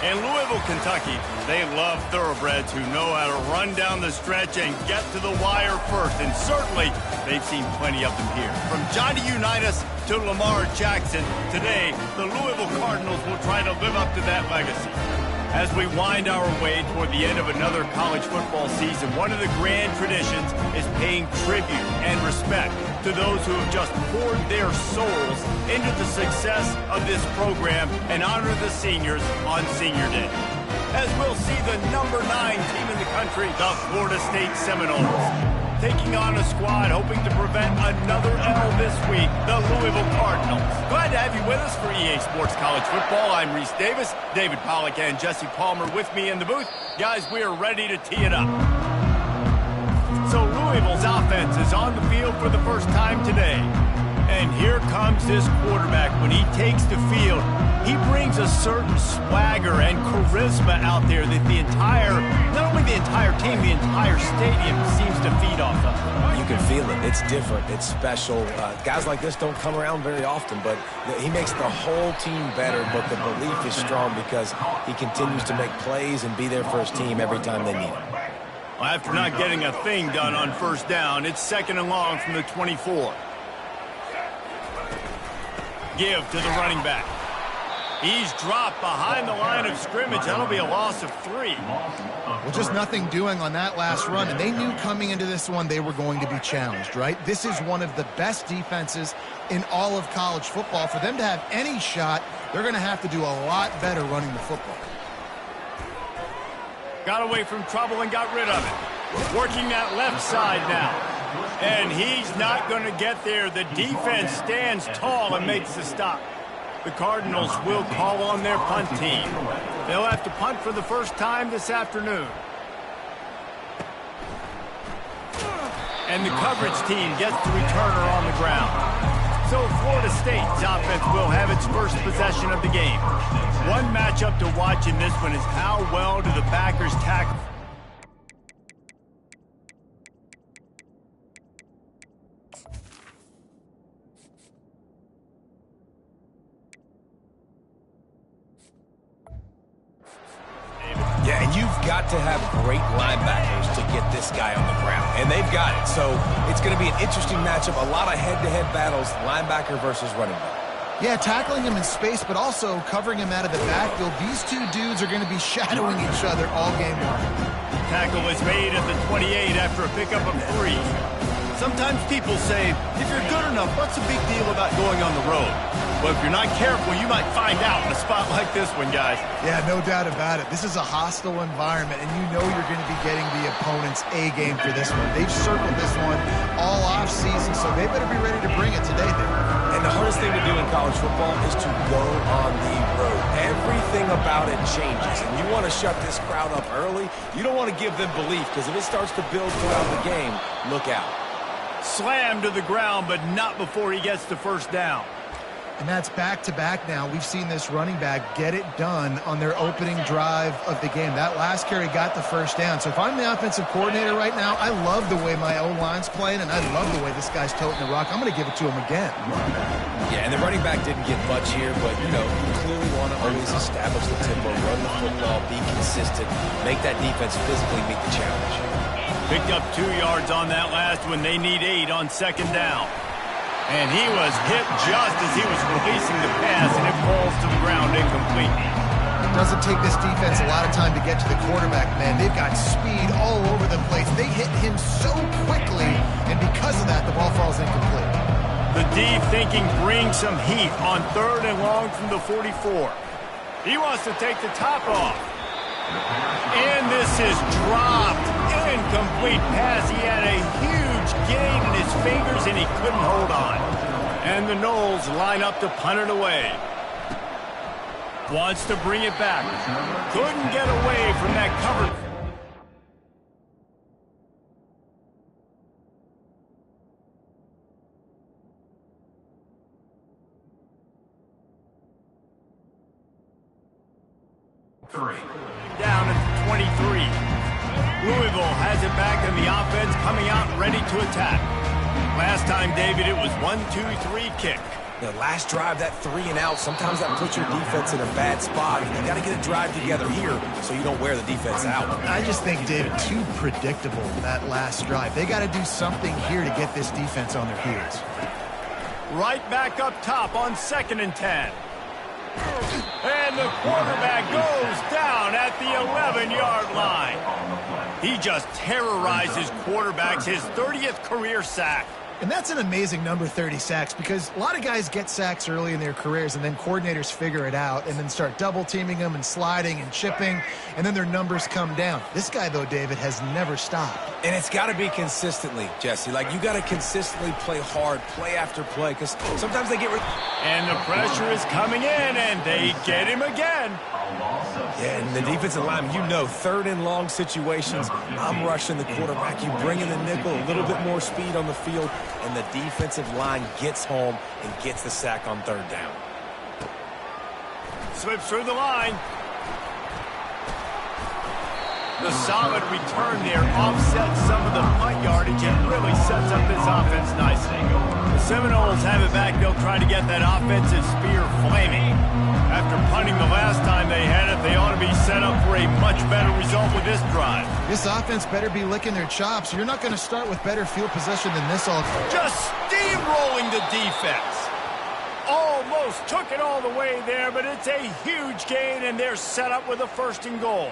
In Louisville, Kentucky, they love thoroughbreds who know how to run down the stretch and get to the wire first. And certainly, they've seen plenty of them here. From Johnny Unitas to Lamar Jackson, today, the Louisville Cardinals will try to live up to that legacy. As we wind our way toward the end of another college football season, one of the grand traditions is paying tribute and respect to those who have just poured their souls into the success of this program and honor the seniors on Senior Day. As we'll see the number 9 team in the country, the Florida State Seminoles, taking on a squad hoping to prevent another L this week, the Louisville Cardinals. Glad to have you with us for EA Sports College Football. I'm Reese Davis, David Pollack and Jesse Palmer with me in the booth. Guys, we are ready to tee it up. So Louisville's offense is on the field for the first time today. And here comes this quarterback. When he takes the field, he brings a certain swagger and charisma out there that the entire, not only the entire team, the entire stadium seems to feed off of. You can feel it. It's different. It's special. Guys like this don't come around very often, but he makes the whole team better, but the belief is strong because he continues to make plays and be there for his team every time they need him. Well, after not getting a thing done on first down, it's 2nd and long from the 24. Give to the running back. He's dropped behind the line of scrimmage. That'll be a loss of 3. Well, just nothing doing on that last run, and they knew coming into this one they were going to be challenged, right? This is one of the best defenses in all of college football. For them to have any shot, they're going to have to do a lot better running the football. Got away from trouble and got rid of it. Working that left side now. And he's not going to get there. The defense stands tall and makes the stop. The Cardinals will call on their punt team. They'll have to punt for the first time this afternoon. And the coverage team gets the returner on the ground. So Florida State's offense will have its first possession of the game. One matchup to watch in this one is how well do the backers tackle. Yeah, and you've got to have great linebackers to get this guy on the ground, and they've got it. So it's going to be an interesting matchup, a lot of head-to-head battles, linebacker versus running back. Yeah, tackling him in space, but also covering him out of the backfield. These two dudes are going to be shadowing each other all game long. Tackle is made at the 28 after a pickup of 3. Sometimes people say, if you're good enough, what's the big deal about going on the road? Well, if you're not careful, you might find out in a spot like this one, guys. Yeah, no doubt about it. This is a hostile environment, and you know you're going to be getting the opponent's A game for this one. They've circled this one all off season, so they better be ready to bring it today. And the hardest thing to do in college football is to go on the road. Everything about it changes, and you want to shut this crowd up early. You don't want to give them belief, because if it starts to build throughout the game, look out. Slammed to the ground, but not before he gets the first down. And that's back-to-back now. We've seen this running back get it done on their opening drive of the game. That last carry got the first down. So if I'm the offensive coordinator right now, I love the way my O-line's playing, and I love the way this guy's toting the rock. I'm going to give it to him again. Yeah, and the running back didn't get much here, but, you know, you clearly want to always establish the tempo, run the football, be consistent, make that defense physically meet the challenge. Picked up 2 yards on that last one. They need 8 on 2nd down. And he was hit just as he was releasing the pass, and it falls to the ground incomplete. It doesn't take this defense a lot of time to get to the quarterback, man. They've got speed all over the place. They hit him so quickly, and because of that, the ball falls incomplete. The D thinking bring some heat on 3rd and long from the 44. He wants to take the top off. And this is dropped. Incomplete pass. He had a huge gain in his fingers, and he couldn't hold on. And the Noles line up to punt it away. Wants to bring it back. Couldn't get away from that cover. Down at the 23. Louisville has it back, and the offense coming out ready to attack. Last time, David, it was 1-2-3 kick. The last drive, that 3 and out, sometimes that puts your defense in a bad spot. You got to get a drive together here so you don't wear the defense out. I just think, David, too predictable, that last drive. They got to do something here to get this defense on their heels. Right back up top on 2nd and 10. And the quarterback goes down at the 11-yard line. He just terrorized his quarterbacks, his 30th career sack. And that's an amazing number, 30 sacks, because a lot of guys get sacks early in their careers, and then coordinators figure it out and then start double-teaming them and sliding and chipping, and then their numbers come down. This guy, though, David, has never stopped. And it's got to be consistently, Jesse. Like, you got to consistently play hard, play after play, because sometimes they get... And the pressure is coming in, and they get him again. Yeah, and the defensive lineman, you know, 3rd and long situations, I'm rushing the quarterback. You bring in the nickel, a little bit more speed on the field, and the defensive line gets home and gets the sack on 3rd down. Slips through the line. The solid return there offsets some of the punt yardage and really sets up this offense nicely. The Seminoles have it back. They'll try to get that offensive spear flaming. After punting the last time they had it, they ought to be set up for a much better result with this drive. This offense better be licking their chops. You're not going to start with better field possession than this offense. Just steamrolling the defense. Almost took it all the way there, but it's a huge gain, and they're set up with a 1st and goal.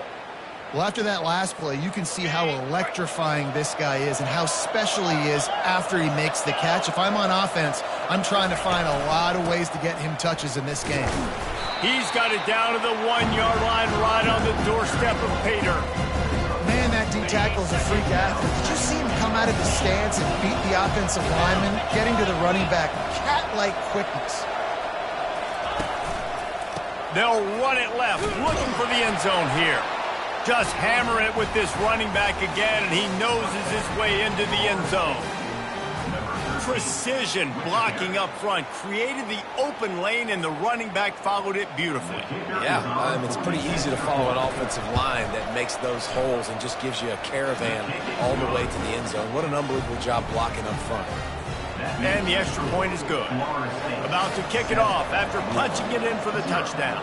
Well, after that last play, you can see how electrifying this guy is and how special he is after he makes the catch. If I'm on offense, I'm trying to find a lot of ways to get him touches in this game. He's got it down to the 1-yard line right on the doorstep of Pater. Man, that D-tackle is a freak athlete. Did you see him come out of the stance and beat the offensive lineman, getting to the running back? Cat-like quickness. They'll run it left, looking for the end zone here. Just hammer it with this running back again, and he noses his way into the end zone. Precision blocking up front created the open lane, and the running back followed it beautifully. Yeah, it's pretty easy to follow an offensive line that makes those holes and just gives you a caravan all the way to the end zone. What an unbelievable job blocking up front. And the extra point is good. About to kick it off after punching it in for the touchdown.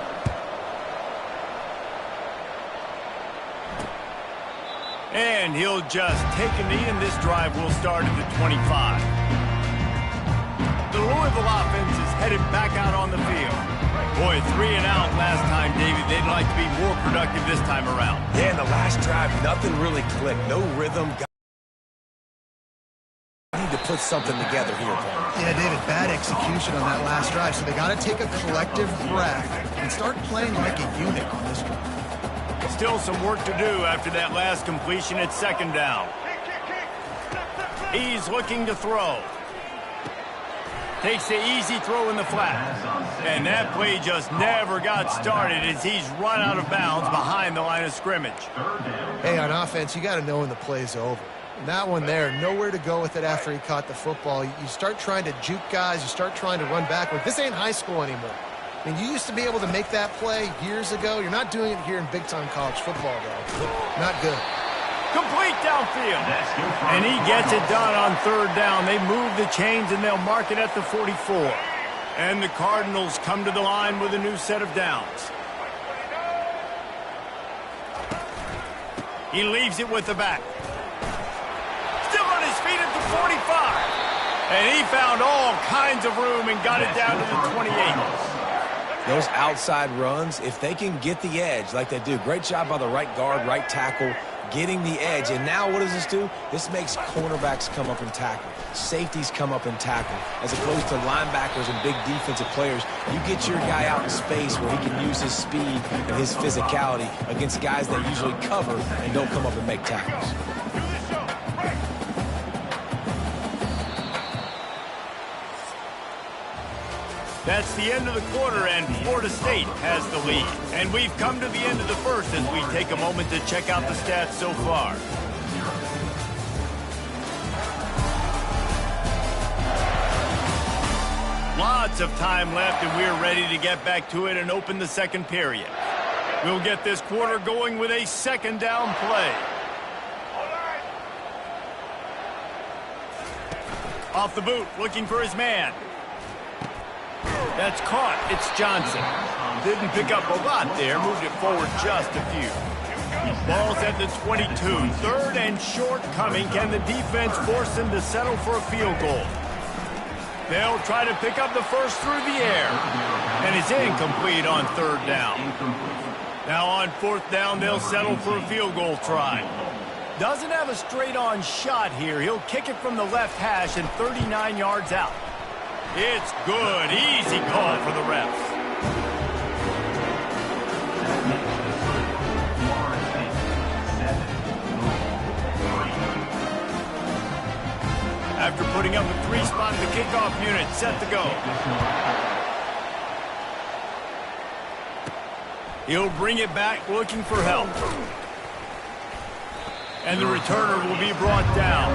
And he'll just take a knee, and this drive will start at the 25. The Louisville offense is headed back out on the field. Boy, 3 and out last time, David. They'd like to be more productive this time around. Yeah, in the last drive, nothing really clicked. No rhythm. Need to put something together here, Paul. Yeah, David, bad execution on that last drive. So they got to take a collective breath and start playing like a unit on this drive. Still some work to do after that last completion at 2nd down. He's looking to throw. Takes the easy throw in the flat. And that play just never got started as he's run out of bounds behind the line of scrimmage. Hey, on offense, you got to know when the play's over. And that one there, nowhere to go with it after he caught the football. You start trying to juke guys. You start trying to run backward. This ain't high school anymore. I mean, you used to be able to make that play years ago. You're not doing it here in big-time college football, though. Not good. Complete downfield. And he gets it done on 3rd down. They move the chains, and they'll mark it at the 44. And the Cardinals come to the line with a new set of downs. He leaves it with the back. Still on his feet at the 45. And he found all kinds of room and got it down to the 28. Those outside runs, if they can get the edge like they do, great job by the right guard, right tackle, getting the edge. And now what does this do? This makes cornerbacks come up and tackle. Safeties come up and tackle. As opposed to linebackers and big defensive players, you get your guy out in space where he can use his speed and his physicality against guys that usually cover and don't come up and make tackles. That's the end of the quarter, and Florida State has the lead. And we've come to the end of the first as we take a moment to check out the stats so far. Lots of time left, and we're ready to get back to it and open the 2nd period. We'll get this quarter going with a 2nd down play. Off the boot, looking for his man. That's caught. It's Johnson. Didn't pick up a lot there. Moved it forward just a few. Ball's at the 22. Third and short coming. Can the defense force them to settle for a field goal? They'll try to pick up the first through the air. And it's incomplete on third down. Now on fourth down, they'll settle for a field goal try. Doesn't have a straight-on shot here. He'll kick it from the left hash and 39 yards out. It's good. Easy call for the refs. After putting up a 3-spot, the kickoff unit set to go. He'll bring it back looking for help. And the returner will be brought down.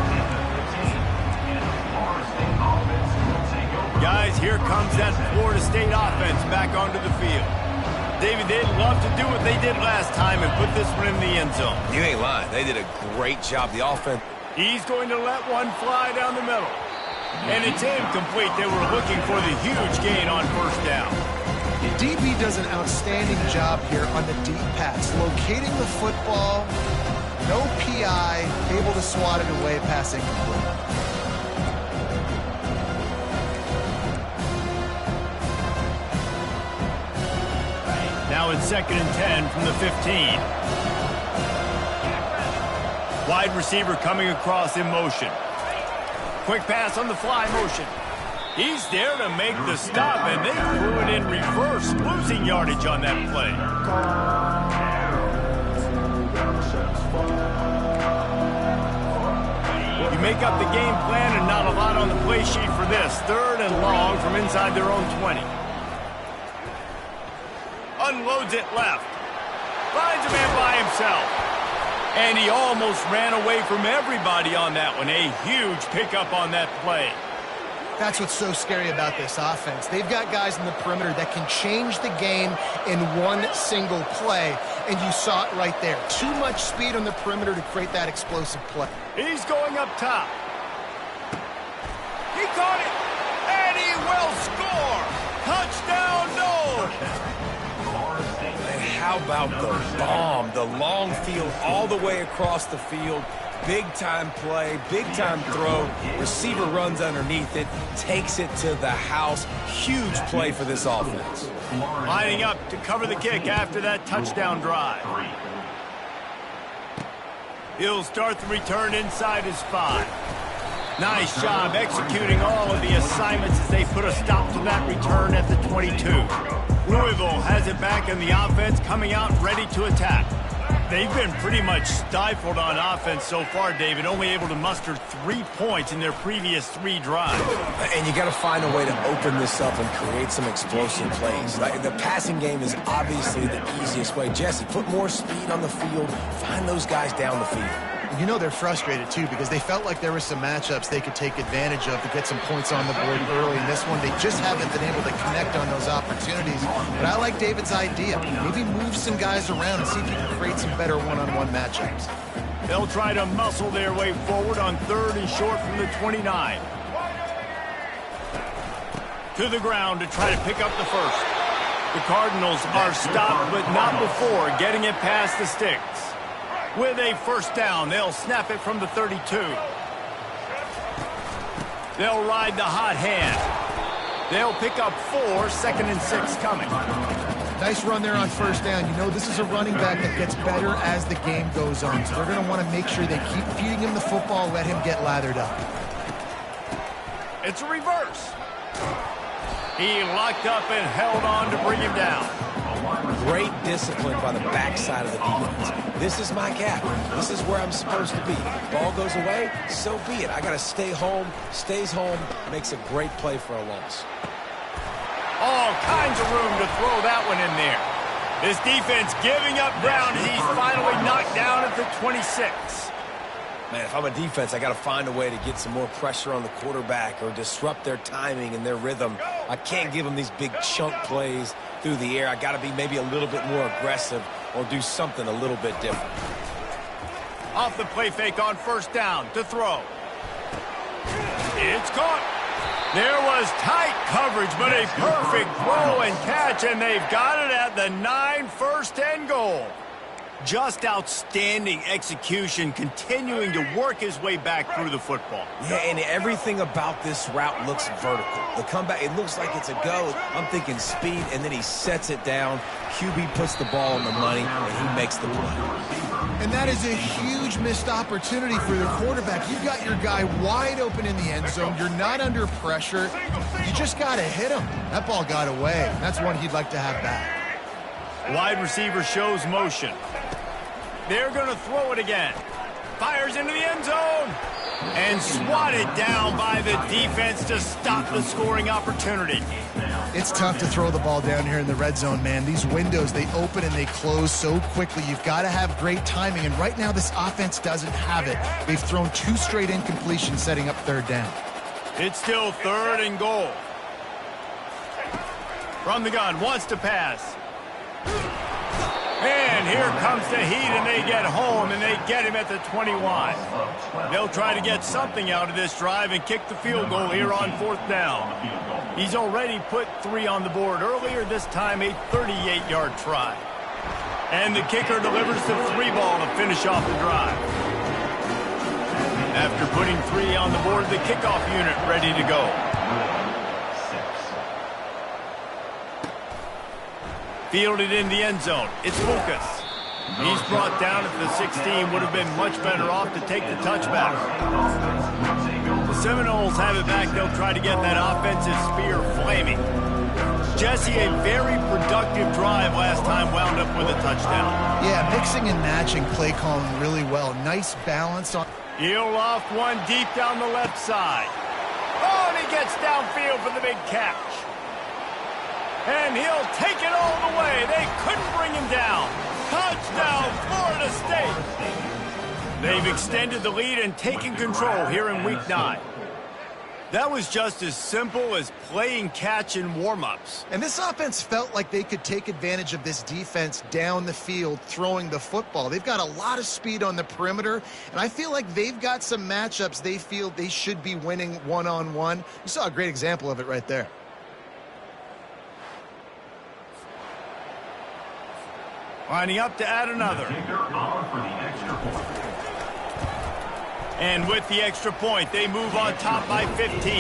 Guys, here comes that Florida State offense back onto the field. David, they'd love to do what they did last time and put this one in the end zone. You ain't lying. They did a great job. The offense. He's going to let one fly down the middle. And it's incomplete. They were looking for the huge gain on first down. DB does an outstanding job here on the deep pass. Locating the football, no PI, able to swat it away, passing complete. Now it's 2nd and 10 from the 15. Wide receiver coming across in motion. Quick pass on the fly motion. He's there to make the stop, and they threw it in reverse, losing yardage on that play. You make up the game plan and not a lot on the play sheet for this. 3rd and long from inside their own 20. Unloads it left. Finds a man by himself. And he almost ran away from everybody on that one. A huge pickup on that play. That's what's so scary about this offense. They've got guys in the perimeter that can change the game in one single play. And you saw it right there. Too much speed on the perimeter to create that explosive play. He's going up top. He caught it. And he will score. Touchdown, no. How about the bomb, the long field all the way across the field, big-time play, big-time throw, receiver runs underneath it, takes it to the house. Huge play for this offense. Lining up to cover the kick after that touchdown drive. He'll start the return inside his 5. Nice job executing all of the assignments as they put a stop to that return at the 22. Louisville has it back in the offense, coming out ready to attack. They've been pretty much stifled on offense so far, David, only able to muster 3 points in their previous 3 drives. And you got to find a way to open this up and create some explosive plays. Like, the passing game is obviously the easiest way. Jesse, put more speed on the field, find those guys down the field. You know they're frustrated, too, because they felt like there were some matchups they could take advantage of to get some points on the board early. In this one, they just haven't been able to connect on those opportunities. But I like David's idea. Maybe move some guys around and see if you can create some better one-on-one matchups. They'll try to muscle their way forward on 3rd and short from the 29. To the ground to try to pick up the first. The Cardinals are stopped, but not before getting it past the sticks. With a first down, they'll snap it from the 32. They'll ride the hot hand. They'll pick up 4, 2nd and 6 coming. Nice run there on first down. You know, this is a running back that gets better as the game goes on. So they're going to want to make sure they keep feeding him the football, let him get lathered up. It's a reverse. He locked up and held on to bring him down. Great discipline by the backside of the defense. This is my gap. This is where I'm supposed to be. Ball goes away, so be it. I got to stay home. Stays home. Makes a great play for a loss. All kinds of room to throw that one in there. This defense giving up ground as he's finally knocked down at the 26. Man, if I'm a defense, I got to find a way to get some more pressure on the quarterback or disrupt their timing and their rhythm. I can't give them these big chunk plays through the air. I got to be maybe a little bit more aggressive or do something a little bit different. Off the play fake on first down to throw. It's caught. There was tight coverage, but a perfect throw and catch, and they've got it at the 9, first and goal. Just outstanding execution, continuing to work his way back through the football. Yeah, and everything about this route looks vertical. The comeback, it looks like it's a go. I'm thinking speed, and then he sets it down. QB puts the ball on the money, and he makes the play. And that is a huge missed opportunity for the quarterback. You've got your guy wide open in the end zone. You're not under pressure. You just got to hit him. That ball got away. That's one he'd like to have back. Wide receiver shows motion. They're going to throw it again. Fires into the end zone. And swatted down by the defense to stop the scoring opportunity. It's tough to throw the ball down here in the red zone, man. These windows, they open and they close so quickly. You've got to have great timing, and right now this offense doesn't have it. They've thrown 2 straight incompletions setting up third down. It's still 3rd and goal. From the gun, wants to pass. And here comes the heat, and they get home, and they get him at the 21. They'll try to get something out of this drive and kick the field goal here on 4th down. He's already put 3 on the board earlier, this time a 38-yard try. And the kicker delivers the 3 ball to finish off the drive. After putting 3 on the board, the kickoff unit ready to go. Fielded in the end zone. It's Lucas. He's brought down at the 16. Would have been much better off to take the touchback. The Seminoles have it back. They'll try to get that offensive spear flaming. Jesse, a very productive drive last time, wound up with a touchdown. Yeah, mixing and matching play calling really well. Nice balance on. He'll loft one deep down the left side. Oh, and he gets downfield for the big catch. And he'll take it all the way. They couldn't bring him down. Touchdown, Florida State. They've extended the lead and taken control here in Week 9. That was just as simple as playing catch in warm-ups. And this offense felt like they could take advantage of this defense down the field throwing the football. They've got a lot of speed on the perimeter, and I feel like they've got some matchups they feel they should be winning one-on-one. You saw a great example of it right there. Lining up to add another. And with the extra point, they move on top by 15.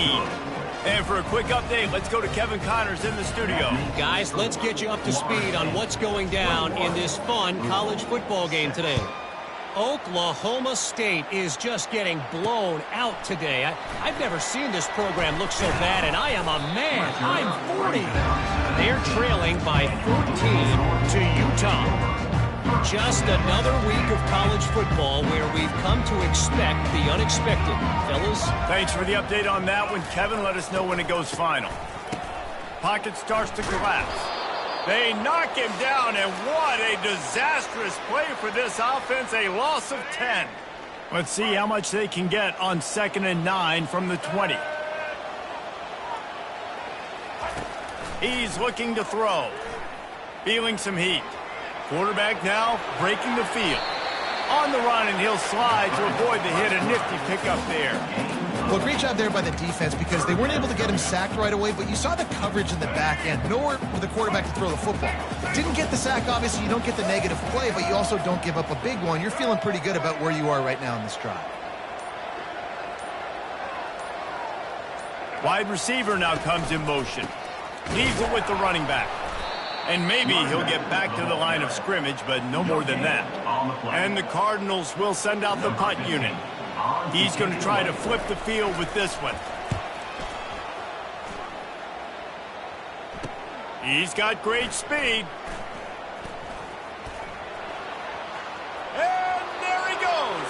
And for a quick update, let's go to Kevin Connors in the studio. Guys, let's get you up to speed on what's going down in this fun college football game today. Oklahoma State is just getting blown out today. I've never seen this program look so bad, and I am a man. I'm 40. They're trailing by 14 to Utah. Just another week of college football where we've come to expect the unexpected. Fellas? Thanks for the update on that one, Kevin. Let us know when it goes final. Pocket starts to collapse. They knock him down, and what a disastrous play for this offense, a loss of 10. Let's see how much they can get on 2nd and 9 from the 20. He's looking to throw. Feeling some heat. Quarterback now breaking the field. On the run, and he'll slide to avoid the hit. A nifty pickup there. Well, great job there by the defense because they weren't able to get him sacked right away, but you saw the coverage in the back end. Nowhere for the quarterback to throw the football. Didn't get the sack, obviously. You don't get the negative play, but you also don't give up a big one. You're feeling pretty good about where you are right now in this drive. Wide receiver now comes in motion. Leaves it with the running back. And maybe he'll get back to the line of scrimmage, but no more than that. And the Cardinals will send out the punt unit. He's going to try to flip the field with this one. He's got great speed. And there he goes.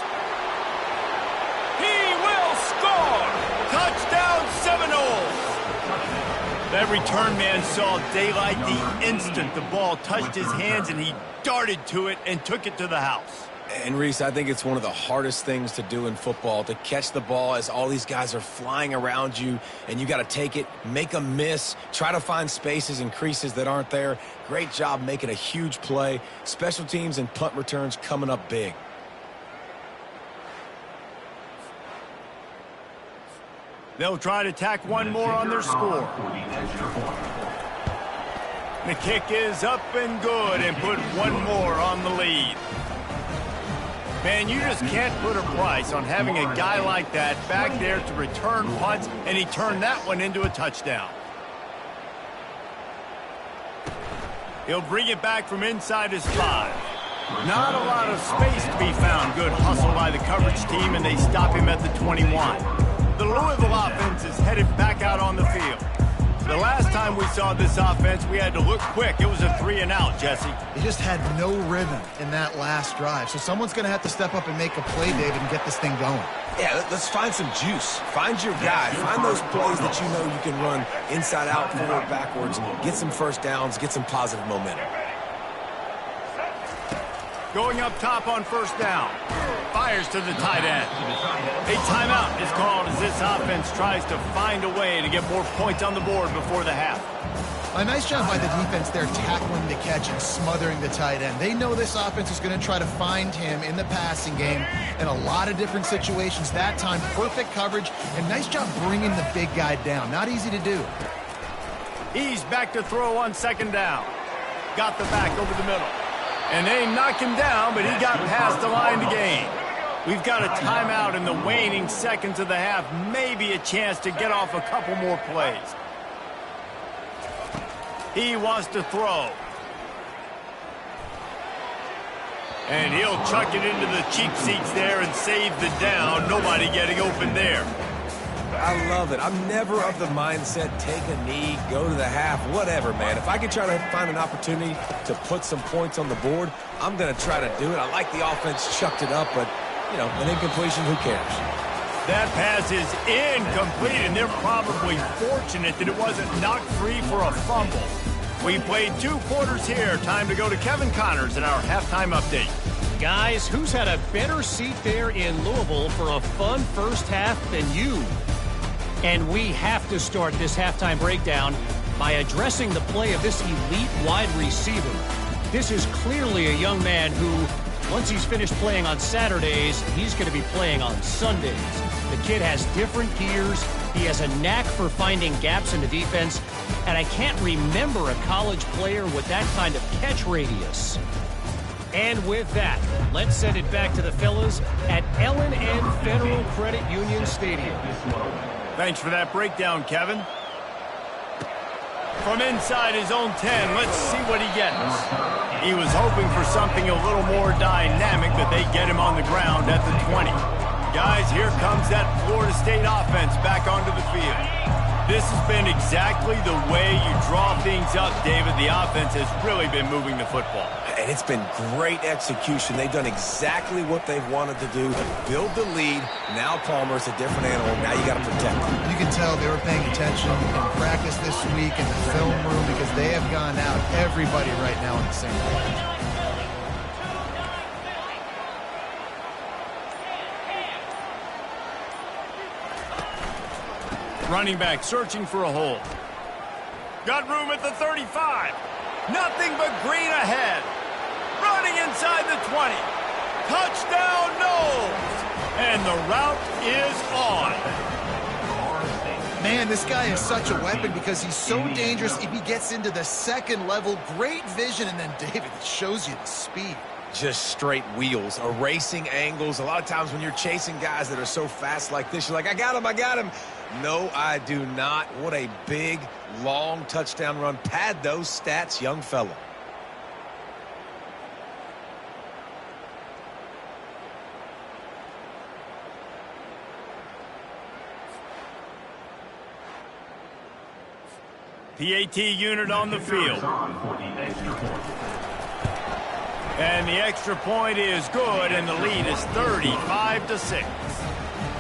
He will score. Touchdown Seminoles. That return man saw daylight the instant the ball touched his hands, and he darted to it and took it to the house. And, Reese, I think it's one of the hardest things to do in football, to catch the ball as all these guys are flying around you, and you got to take it, make a miss, try to find spaces and creases that aren't there. Great job making a huge play. Special teams and punt returns coming up big. They'll try to tack one more on their score. The kick is up and good and put one more on the lead. Man, you just can't put a price on having a guy like that back there to return punts, and he turned that one into a touchdown. He'll bring it back from inside his 5. Not a lot of space to be found. Good hustle by the coverage team, and they stop him at the 21. The Louisville offense is headed back out on the field. The last time we saw this offense, we had to look quick. It was a 3-and-out, Jesse. They just had no rhythm in that last drive. So someone's going to have to step up and make a play, David, and get this thing going. Yeah, let's find some juice. Find your guy. Find those plays that you know you can run inside out, forward, backwards. Get some first downs. Get some positive momentum. Going up top on first down. Fires to the tight end. A timeout is called as this offense tries to find a way to get more points on the board before the half. A nice job by the defense there tackling the catch and smothering the tight end. They know this offense is going to try to find him in the passing game in a lot of different situations. That time, perfect coverage, and nice job bringing the big guy down. Not easy to do. He's back to throw on second down. Got the back over the middle. And they knock him down, but he got past the line to gain. We've got a timeout in the waning seconds of the half. Maybe a chance to get off a couple more plays. He wants to throw. And he'll chuck it into the cheap seats there and save the down. Nobody getting open there. I love it. I'm never of the mindset, take a knee, go to the half, whatever, man. If I can try to find an opportunity to put some points on the board, I'm going to try to do it. I like the offense chucked it up, but, you know, an incompletion, who cares? That pass is incomplete, and they're probably fortunate that it wasn't knocked free for a fumble. We played 2 quarters here. Time to go to Kevin Connors in our halftime update. Guys, who's had a better seat there in Louisville for a fun first half than you? And we have to start this halftime breakdown by addressing the play of this elite wide receiver. This is clearly a young man who, once he's finished playing on Saturdays, he's going to be playing on Sundays. The kid has different gears. He has a knack for finding gaps in the defense. And I can't remember a college player with that kind of catch radius. And with that, let's send it back to the fellas at L&N Federal Credit Union Stadium. Thanks for that breakdown, Kevin. From inside his own 10, let's see what he gets. He was hoping for something a little more dynamic, but they get him on the ground at the 20. Guys, here comes that Florida State offense back onto the field. This has been exactly the way you draw things up, David. The offense has really been moving the football. And it's been great execution. They've done exactly what they've wanted to do. Build the lead. Now Palmer's a different animal. Now you got to protect him. You can tell they were paying attention in practice this week in the film room because they have gone out, everybody right now on the same page. Running back searching for a hole. Got room at the 35. Nothing but green ahead. Running inside the 20. Touchdown, Knowles. And the route is on. Man, this guy is such a weapon because he's so dangerous if he gets into the second level. Great vision, and then David, it shows you the speed. Just straight wheels, erasing angles. A lot of times when you're chasing guys that are so fast like this, you're like, I got him, I got him. No, I do not. What a big, long touchdown run. Pad those stats, young fella. PAT unit on the field. And the extra point is good, and the lead is 35-6.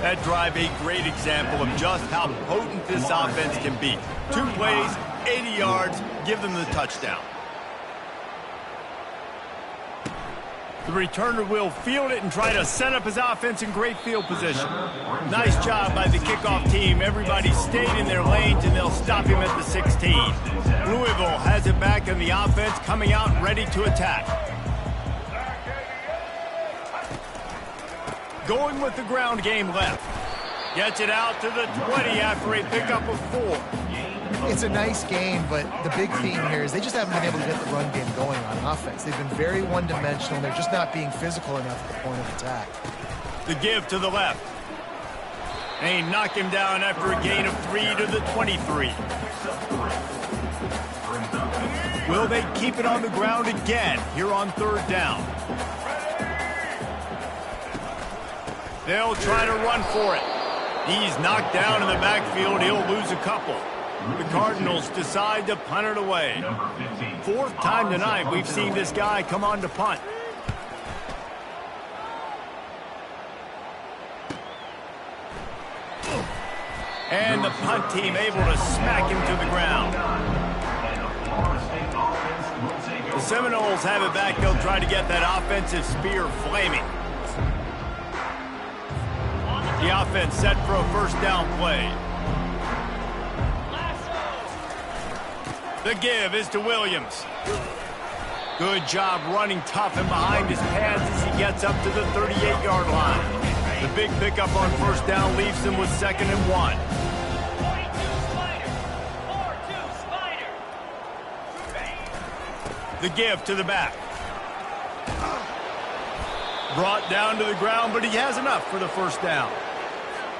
That drive a great example of just how potent this offense can be. 2 plays, 80 yards, give them the touchdown. The returner will field it and try to set up his offense in great field position. Nice job by the kickoff team. Everybody stayed in their lanes, and they'll stop him at the 16. Louisville has it back, and the offense coming out ready to attack. Going with the ground game left. Gets it out to the 20 after a pickup of 4. It's a nice game, but the big theme here is they just haven't been able to get the run game going on offense. They've been very one-dimensional. They're just not being physical enough at the point of attack. The give to the left. They knock him down after a gain of 3 to the 23. Will they keep it on the ground again here on 3rd down? They'll try to run for it. He's knocked down in the backfield. He'll lose a couple. The Cardinals decide to punt it away. 4th time tonight we've seen this guy come on to punt. And the punt team able to smack him to the ground. The Seminoles have it back. They'll try to get that offensive spear flaming. The offense set for a 1st down play. The give is to Williams. Good job running tough and behind his pads as he gets up to the 38-yard line. The big pickup on 1st down leaves him with 2nd and 1. The give to the back. Brought down to the ground, but he has enough for the 1st down.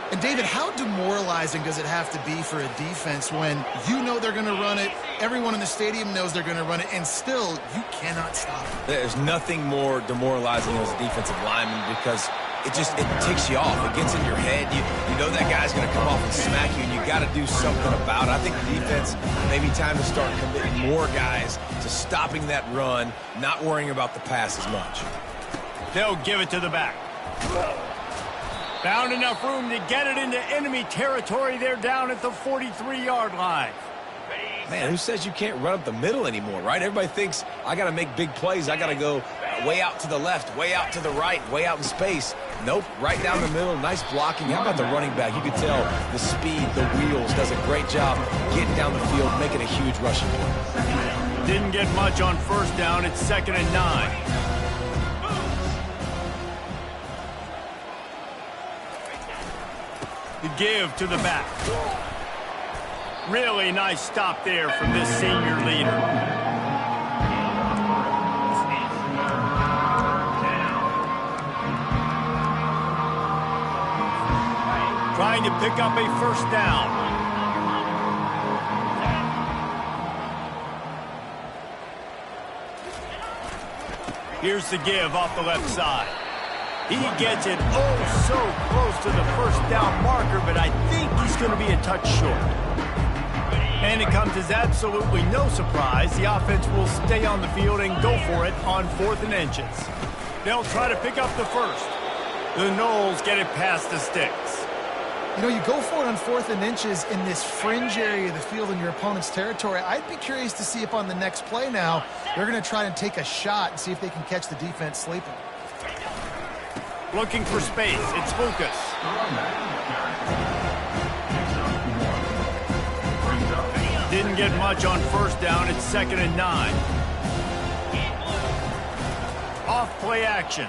And, David, how demoralizing does it have to be for a defense when you know they're going to run it, everyone in the stadium knows they're going to run it, and still you cannot stop it? There's nothing more demoralizing as a defensive lineman because it ticks you off. It gets in your head. You know that guy's going to come off and smack you, and you got to do something about it. I think the defense, maybe time to start committing more guys to stopping that run, not worrying about the pass as much. They'll give it to the back. Found enough room to get it into enemy territory. They're down at the 43-yard line. Man, who says you can't run up the middle anymore, right? Everybody thinks I got to make big plays. I got to go way out to the left, way out to the right, way out in space. Nope, right down the middle. Nice blocking. How about the running back? You could tell the speed, the wheels, does a great job getting down the field, making a huge rushing play. Didn't get much on 1st down. It's 2nd and 9. The give to the back. Really nice stop there from this senior leader. Trying to pick up a 1st down. Here's the give off the left side. He gets it so close to the 1st down marker, but I think he's going to be a touch short. And it comes as absolutely no surprise. The offense will stay on the field and go for it on 4th and inches. They'll try to pick up the 1st. The Noles get it past the sticks. You know, you go for it on 4th and inches in this fringe area of the field in your opponent's territory. I'd be curious to see if on the next play now they're going to try and take a shot and see if they can catch the defense sleeping. Looking for space. It's Lucas. Didn't get much on 1st down. It's 2nd and 9. Off play action.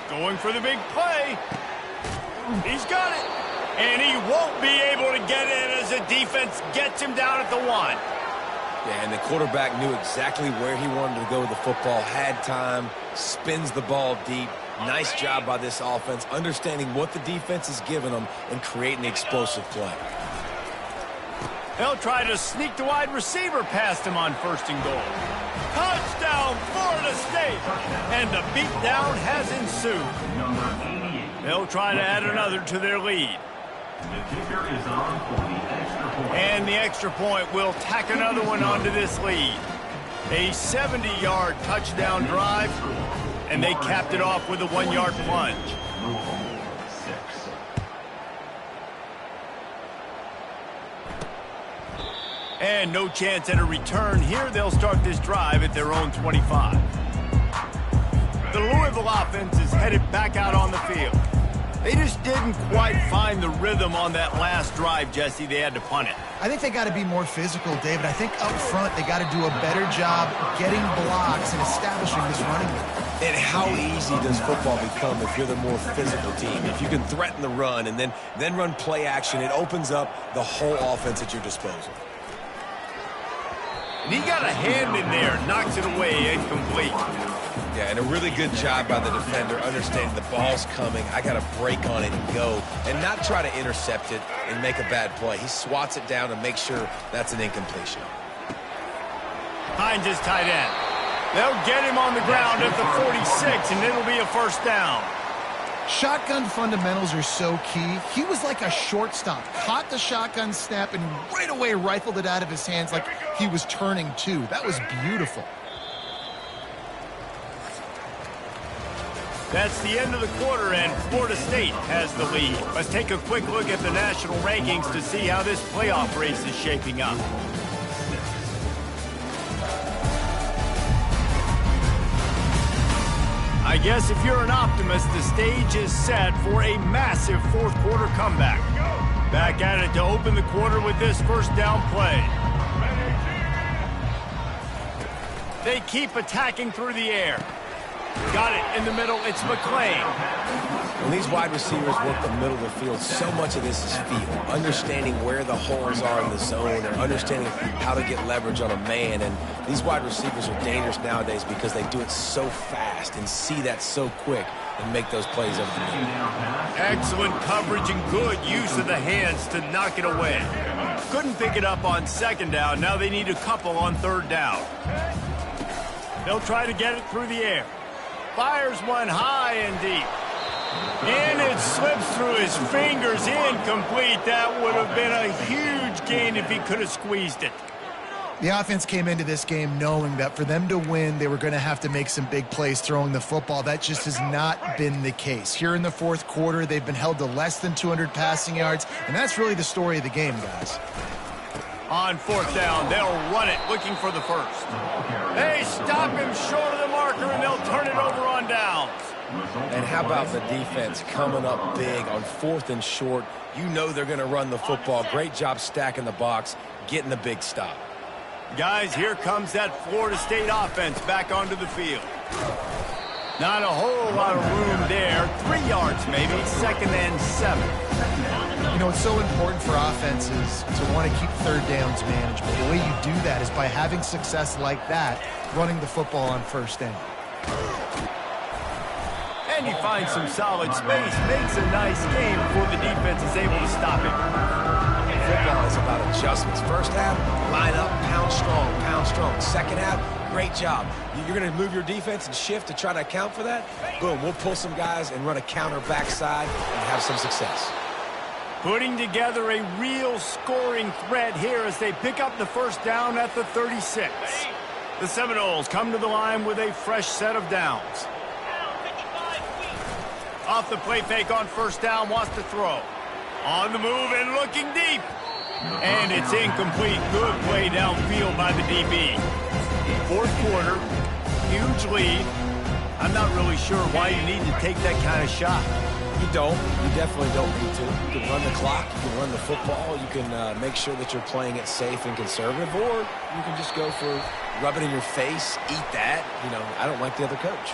Going for the big play. He's got it. And he won't be able to get in as the defense gets him down at the 1. Yeah, and the quarterback knew exactly where he wanted to go with the football, had time, spins the ball deep. Nice job by this offense, understanding what the defense is giving them and creating the explosive play. They'll try to sneak the wide receiver past him on 1st and goal. Touchdown, Florida State! And the beatdown has ensued. They'll try to add another to their lead. And the extra point will tack another one onto this lead. A 70-yard touchdown drive, and they capped it off with a 1-yard plunge. And no chance at a return here. They'll start this drive at their own 25. The Louisville offense is headed back out on the field. They just didn't quite find the rhythm on that last drive, Jesse. They had to punt it. I think they got to be more physical, David. I think up front they got to do a better job getting blocks and establishing this running game. And how easy does football become if you're the more physical team? If you can threaten the run and then run play action, it opens up the whole offense at your disposal. And he got a hand in there, knocks it away, incomplete. Yeah, and a really good job by the defender, understanding the ball's coming. I got to break on it and go, and not try to intercept it and make a bad play. He swats it down and makes sure that's an incompletion. Finds his tight end. They'll get him on the ground at the 46, and it'll be a first down. Shotgun fundamentals are so key. He was like a shortstop. Caught the shotgun snap and right away rifled it out of his hands like he was turning two. That was beautiful. That's the end of the quarter, and Florida State has the lead. Let's take a quick look at the national rankings to see how this playoff race is shaping up. I guess if you're an optimist, the stage is set for a massive fourth quarter comeback. Back at it to open the quarter with this first down play. They keep attacking through the air. Got it in the middle. It's McClain. When these wide receivers work the middle of the field, so much of this is feel. Understanding where the holes are in the zone or understanding how to get leverage on a man. And these wide receivers are dangerous nowadays because they do it so fast and see that so quick and make those plays over the middle. Excellent coverage and good use of the hands to knock it away. Couldn't pick it up on second down. Now they need a couple on third down. They'll try to get it through the air. Fires one high and deep. And it slips through his fingers, incomplete. That would have been a huge gain if he could have squeezed it. The offense came into this game knowing that for them to win, they were going to have to make some big plays throwing the football. That just has not been the case. Here in the fourth quarter, they've been held to less than 200 passing yards, and that's really the story of the game, guys. On fourth down, they'll run it, looking for the first. They stop him short of the marker, and they'll turn it over on downs. And how about the defense coming up big on fourth and short? You know they're going to run the football. Great job stacking the box, getting the big stop. Guys, here comes that Florida State offense back onto the field. Not a whole lot of room there. 3 yards maybe, second and 7. You know, it's so important for offenses to want to keep third downs manageable. The way you do that is by having success like that, running the football on first down. And he finds some solid space, makes a nice game before the defense is able to stop him. Football is about adjustments. First half, line up, pound strong, pound strong. Second half, great job. You're going to move your defense and shift to try to account for that. Boom, we'll pull some guys and run a counter backside and have some success. Putting together a real scoring threat here as they pick up the first down at the 36. The Seminoles come to the line with a fresh set of downs. Off the play fake on first down, wants to throw. On the move and looking deep. And it's incomplete. Good play downfield by the DB. Fourth quarter, huge lead. I'm not really sure why you need to take that kind of shot. You don't. You definitely don't need to. You can run the clock. You can run the football. You can make sure that you're playing it safe and conservative, or you can just go for rub it in your face, eat that. You know, I don't like the other coach.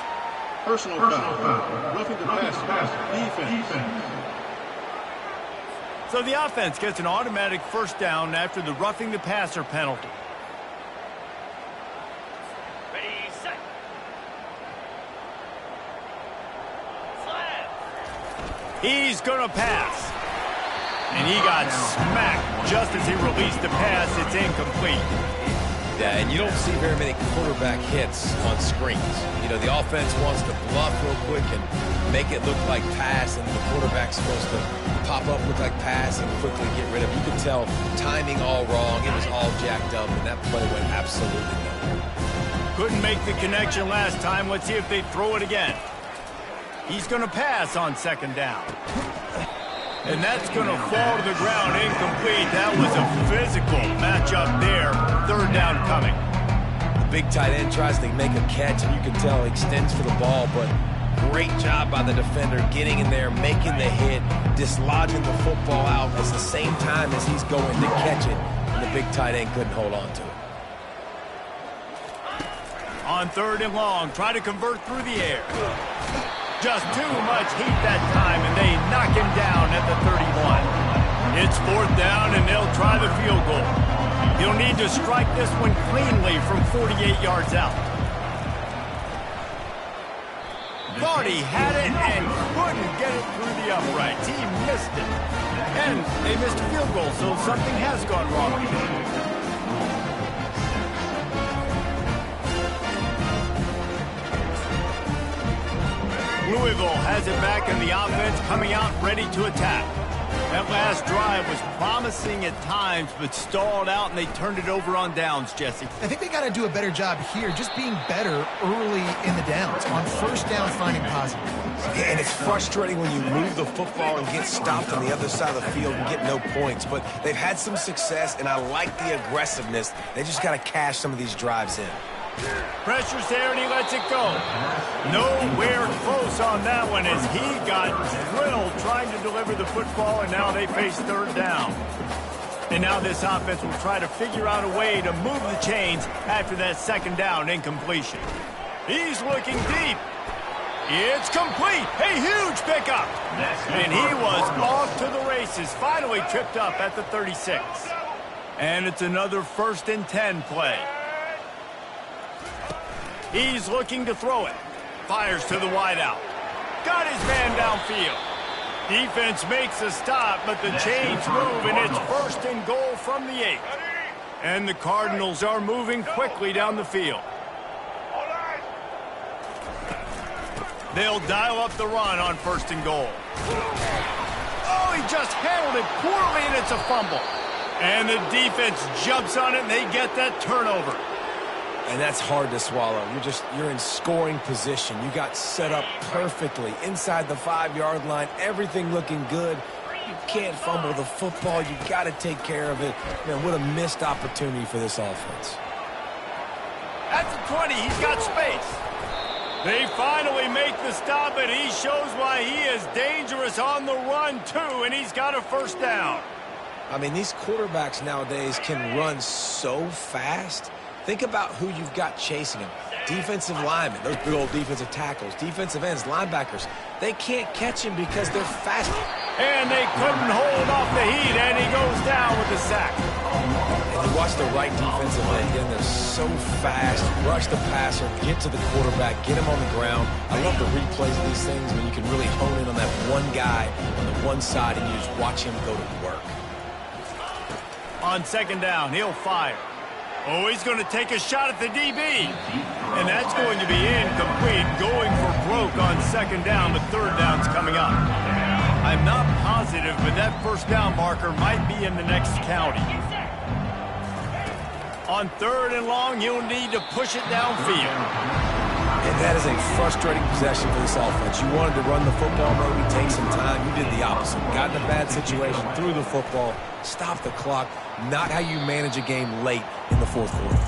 Personal foul. Roughing the pass. Defense. So the offense gets an automatic first down after the roughing the passer penalty. Ready, set. He's going to pass. And he got smacked just as he released the pass. It's incomplete. Yeah, and you don't see very many quarterback hits on screens. You know, the offense wants to bluff real quick and make it look like pass, and the quarterback's supposed to pop up, look like pass, and quickly get rid of it. You can tell timing all wrong. It was all jacked up, and that play went absolutely nowhere. Couldn't make the connection last time. Let's see if they throw it again. He's going to pass on second down. And that's going to fall to the ground incomplete. That was a physical matchup there. Third down coming. The big tight end tries to make a catch, and you can tell he extends for the ball, but great job by the defender getting in there, making the hit, dislodging the football out at the same time as he's going to catch it, and the big tight end couldn't hold on to it. On 3rd and long, try to convert through the air. Just too much heat that time, and they knock him down at the 31. It's 4th down, and they'll try the field goal. He'll need to strike this one cleanly from 48 yards out. Thought he had it and couldn't get it through the uprights. He missed it. And they missed a field goal, so something has gone wrong. Louisville has it back in the offense, coming out ready to attack. That last drive was promising at times, but stalled out, and they turned it over on downs, Jesse. I think they got to do a better job here, just being better early in the downs. On 1st down, finding positive plays. Yeah, and it's frustrating when you move the football and get stopped on the other side of the field and get no points. But they've had some success, and I like the aggressiveness. They just got to cash some of these drives in. Pressure's there, and he lets it go. Nowhere close on that one as he got drilled trying to deliver the football, and now they face 3rd down. And now this offense will try to figure out a way to move the chains after that 2nd down incompletion. He's looking deep. It's complete. A huge pickup. And he was off to the races, finally tripped up at the 36. And it's another 1st and 10 play. He's looking to throw it. Fires to the wideout. Got his man downfield. Defense makes a stop, but the chains move, and it's 1st and goal from the 8. And the Cardinals are moving quickly down the field. They'll dial up the run on 1st and goal. Oh, he just handled it poorly, and it's a fumble. And the defense jumps on it, and they get that turnover. And that's hard to swallow. You're in scoring position. You got set up perfectly inside the 5-yard line. Everything looking good. You can't fumble the football. You got to take care of it. Man, what a missed opportunity for this offense. At the 20, he's got space. They finally make the stop, and he shows why he is dangerous on the run, too, and he's got a 1st down. I mean, these quarterbacks nowadays can run so fast. Think about who you've got chasing him. Defensive linemen, those big old defensive tackles, defensive ends, linebackers. They can't catch him because they're fast. And they couldn't hold off the heat, and he goes down with the sack. And you watch the right defensive end again. They're so fast. Rush the passer, get to the quarterback, get him on the ground. I love the replays of these things when you can really hone in on that one guy on the one side and you just watch him go to work. On 2nd down, he'll fire. Oh, he's going to take a shot at the DB. And that's going to be incomplete. Going for broke on 2nd down, but 3rd down's coming up. I'm not positive, but that 1st down marker might be in the next county. On 3rd and long, you'll need to push it downfield. And that is a frustrating possession for this offense. You wanted to run the football, maybe take some time. You did the opposite. Got in a bad situation, threw the football, stopped the clock. Not how you manage a game late in the 4th quarter.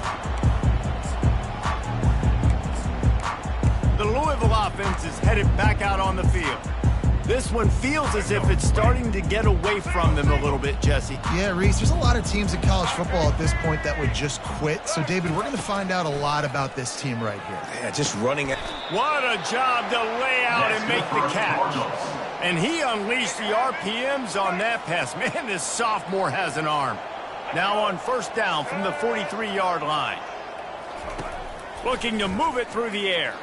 The Louisville offense is headed back out on the field. This one feels as if it's starting to get away from them a little bit, Jesse. Yeah, Reese, there's a lot of teams in college football at this point that would just quit. So, David, we're going to find out a lot about this team right here. Yeah, just running it. What a job to lay out and make the catch. And he unleashed the RPMs on that pass. Man, this sophomore has an arm. Now on 1st down from the 43-yard line. Looking to move it through the air.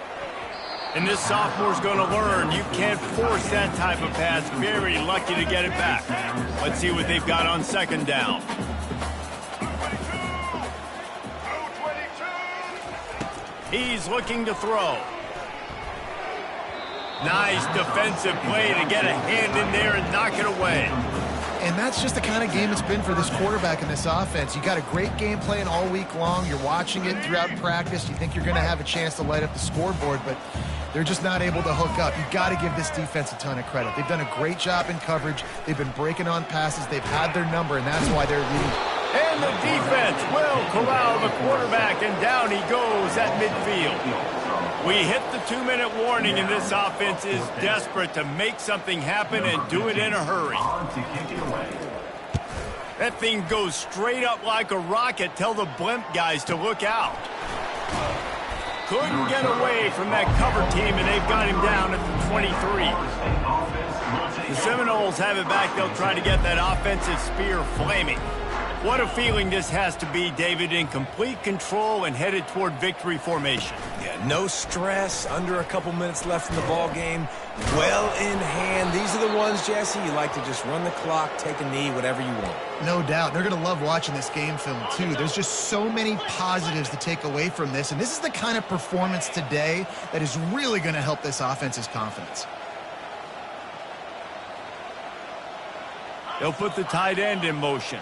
And this sophomore's going to learn you can't force that type of pass. Very lucky to get it back. Let's see what they've got on 2nd down. He's looking to throw. Nice defensive play to get a hand in there and knock it away. And that's just the kind of game it's been for this quarterback in this offense. You got a great game plan all week long. You're watching it throughout practice. You think you're going to have a chance to light up the scoreboard, but they're just not able to hook up. You got to give this defense a ton of credit. They've done a great job in coverage. They've been breaking on passes. They've had their number, and that's why they're leading. And the defense will corral the quarterback, and down he goes at midfield. We hit the 2-minute warning, and this offense is desperate to make something happen and do it in a hurry. That thing goes straight up like a rocket. Tell the blimp guys to look out. Couldn't get away from that cover team, and they've got him down at the 23. The Seminoles have it back. They'll try to get that offensive spear flaming. What a feeling this has to be, David, in complete control and headed toward victory formation. Yeah, no stress, under a couple minutes left in the ball game, well in hand. These are the ones, Jesse, you like to just run the clock, take a knee, whatever you want. No doubt. They're going to love watching this game film, too. There's just so many positives to take away from this, and this is the kind of performance today that is really going to help this offense's confidence. They'll put the tight end in motion.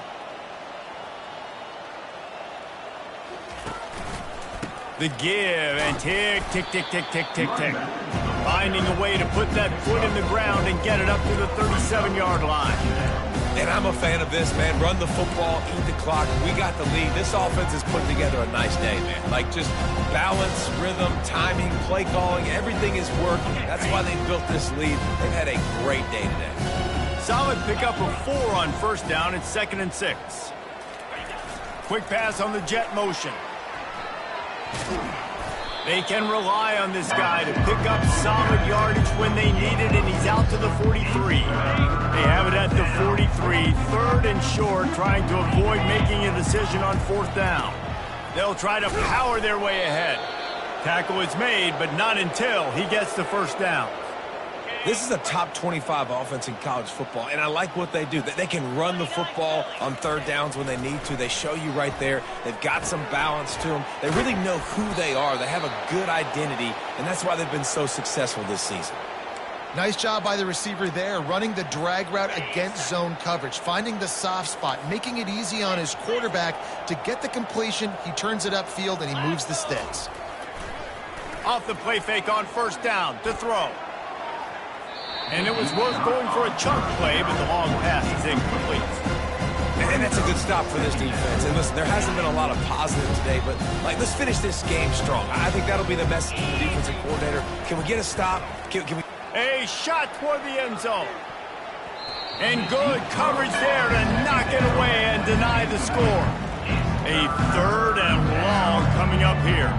The give, and tick, tick, tick, tick, tick, tick, tick. Finding a way to put that foot in the ground and get it up to the 37-yard line. And I'm a fan of this, man. Run the football, eat the clock. We got the lead. This offense is putting together a nice day, man. Like, just balance, rhythm, timing, play calling, everything is working. That's why they built this lead. They've had a great day today. Solid pickup of 4 on first down. It's 2nd and 6. Quick pass on the jet motion. They can rely on this guy to pick up solid yardage when they need it, and he's out to the 43. They have it at the 43, 3rd and short, trying to avoid making a decision on 4th down. They'll try to power their way ahead. Tackle is made, but not until he gets the 1st down. This is a top 25 offense in college football, and I like what they do. They can run the football on 3rd downs when they need to. They show you right there. They've got some balance to them. They really know who they are. They have a good identity, and that's why they've been so successful this season. Nice job by the receiver there, running the drag route against zone coverage, finding the soft spot, making it easy on his quarterback to get the completion. He turns it upfield, and he moves the sticks. Off the play fake on 1st down to throw. And it was worth going for a chunk play, but the long pass is incomplete. And that's a good stop for this defense. And listen, there hasn't been a lot of positive today, but let's finish this game strong. I think that'll be the message from the defensive coordinator. Can we get a stop? Can we? A shot toward the end zone. And good coverage there to knock it away and deny the score. A 3rd and long coming up here.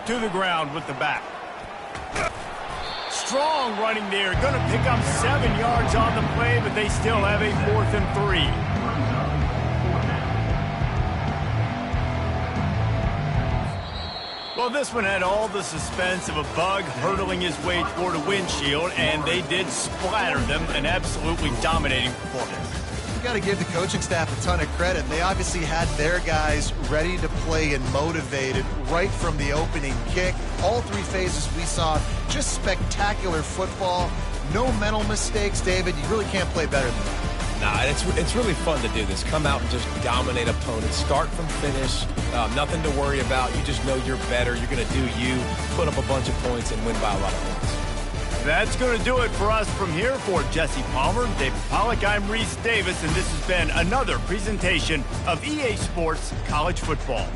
To the ground with the back. Strong running there. Going to pick up 7 yards on the play, but they still have a 4th and 3. Well, this one had all the suspense of a bug hurtling his way toward a windshield, and they did splatter them. An absolutely dominating performance. You got to give the coaching staff a ton of credit. They obviously had their guys ready to play and motivated right from the opening kick. All 3 phases we saw, just spectacular football. No mental mistakes, David. You really can't play better than that. Nah, it's really fun to do this. Come out and just dominate opponents. Start from finish. Nothing to worry about. You just know you're better. You're going to do you, put up a bunch of points, and win by a lot of points. That's going to do it for us from here. For Jesse Palmer, David Pollack, I'm Reese Davis, and this has been another presentation of EA Sports College Football.